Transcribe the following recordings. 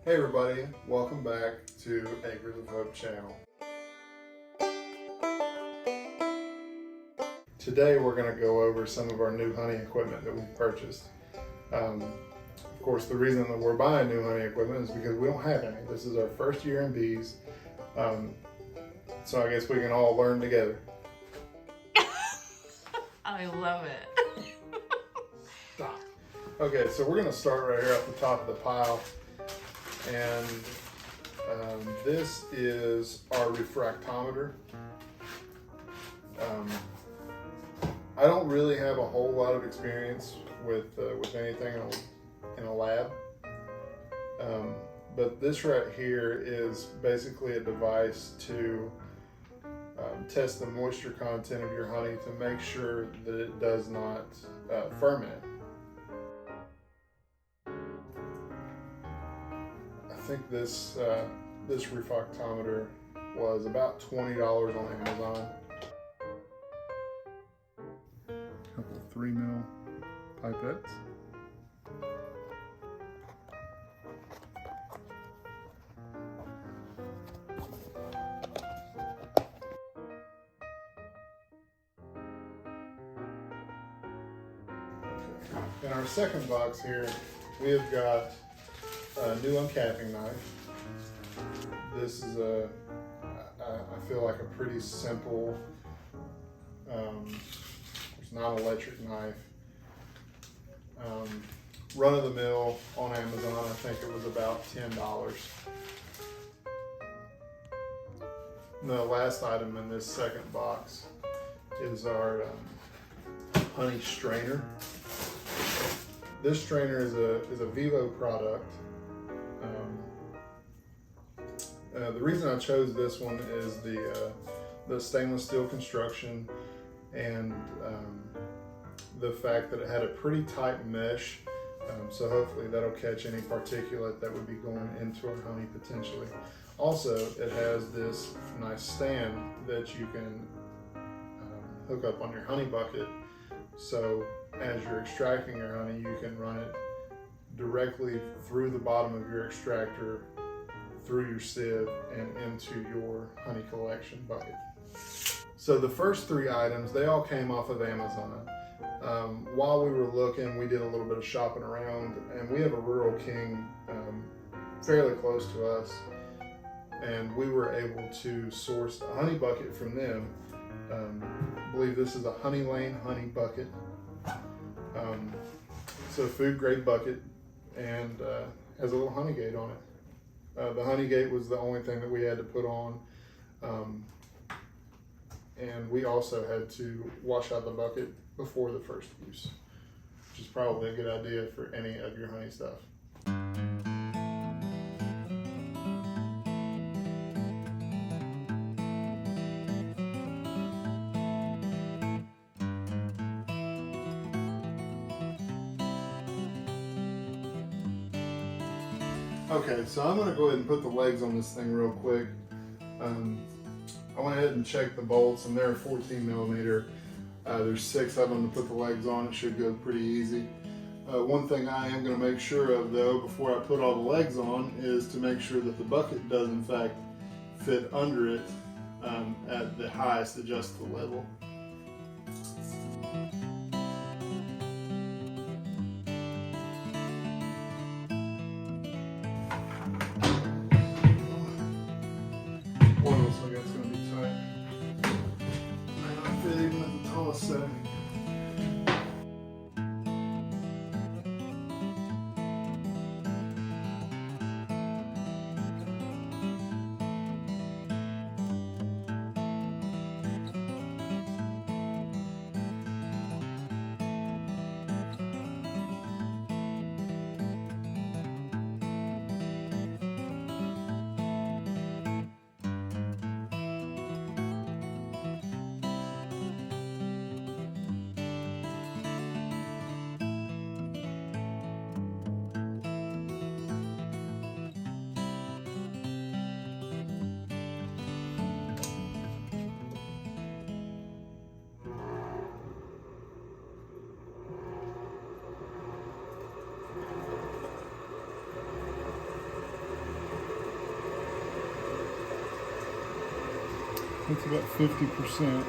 Hey everybody, welcome back to Acres of Hope channel. Today we're going to go over some of our new honey equipment that we purchased. Of course, the reason that we're buying new honey equipment is because we don't have any. This is our first year in bees, so I guess we can all learn together. I love it. Stop. Okay, so we're going to start right here at the top of the pile. And this is our refractometer. I don't really have a whole lot of experience with anything in a lab, but this right here is basically a device to test the moisture content of your honey to make sure that it does not ferment. I think this refractometer was about $20 on Amazon. A couple 3 mil pipettes. In our second box here, we have got a new uncapping knife. This is I feel like a pretty simple, it's not an electric knife. Run of the mill on Amazon, I think it was about $10. And the last item in this second box is our honey strainer. This strainer is a Vevor product. The reason I chose this one is the stainless steel construction and the fact that it had a pretty tight mesh, so hopefully that'll catch any particulate that would be going into our honey potentially. Also, it has this nice stand that you can hook up on your honey bucket, so as you're extracting your honey, you can run it directly through the bottom of your extractor, through your sieve, and into your honey collection bucket. So the first three items, they all came off of Amazon. While we were looking, we did a little bit of shopping around, and we have a Rural King fairly close to us, and we were able to source a honey bucket from them. I believe this is a Honey Lane honey bucket. It's a food grade bucket and has a little honey gate on it. The honey gate was the only thing that we had to put on, and we also had to wash out the bucket before the first use, which is probably a good idea for any of your honey stuff. Okay, so I'm going to go ahead and put the legs on this thing real quick. I went ahead and checked the bolts, and they're 14 millimeter. There's 6 of them to put the legs on. It should go pretty easy. One thing I am going to make sure of, though, before I put all the legs on, is to make sure that the bucket does in fact fit under it at the highest adjustable level. So It's about 50%.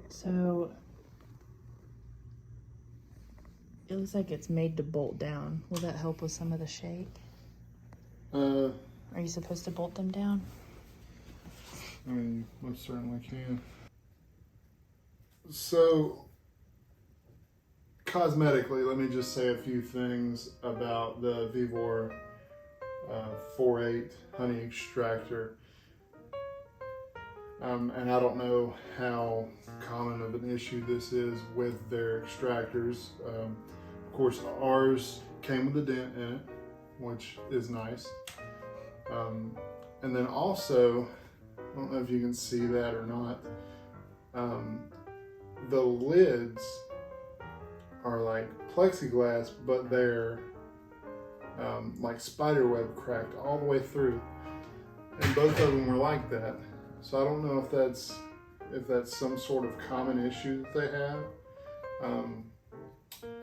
So it looks like it's made to bolt down. Will that help with some of the shake? Are you supposed to bolt them down? I mean, you most certainly can. So, cosmetically, let me just say a few things about the Vevor 4.8 honey extractor. And I don't know how common of an issue this is with their extractors. Of course, ours came with a dent in it, which is nice. And then also, I don't know if you can see that or not, the lids are like plexiglass, but they're like spider web cracked all the way through. And both of them were like that. So I don't know if that's some sort of common issue that they have.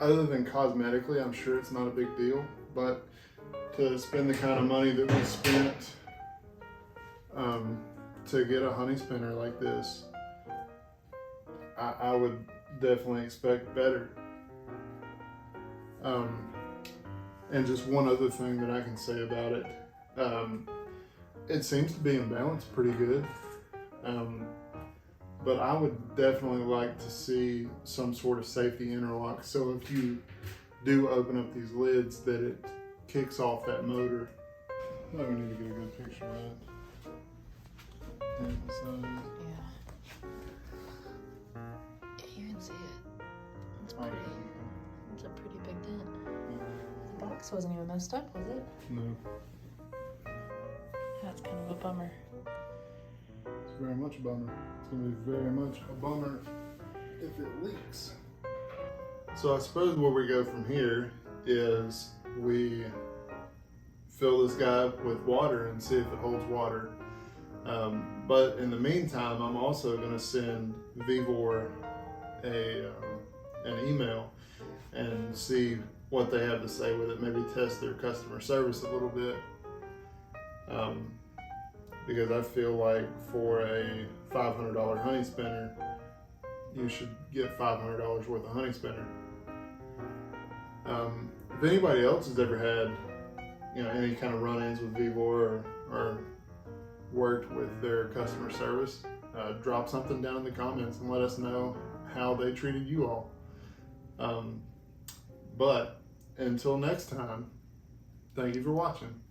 Other than cosmetically, I'm sure it's not a big deal, but to spend the kind of money that we spent to get a honey spinner like this, I would definitely expect better. And just one other thing that I can say about it, it seems to be in balance pretty good. But I would definitely like to see some sort of safety interlock. So if you do open up these lids, that it kicks off that motor. Oh, we need to get a good picture of that. Yeah. You can see it. It's pretty. It's a pretty big dent. The box wasn't even messed up, was it? No. That's kind of a bummer. It's very much a bummer. It's going to be very much a bummer if it leaks. So I suppose where we go from here is we fill this guy with water and see if it holds water. But in the meantime, I'm also going to send Vevor an email and see what they have to say with it. Maybe test their customer service a little bit. Because I feel like for a $500 honey spinner, you should get $500 worth of honey spinner. If anybody else has ever had, any kind of run-ins with Vevor or worked with their customer service, drop something down in the comments and let us know how they treated you all. But until next time, thank you for watching.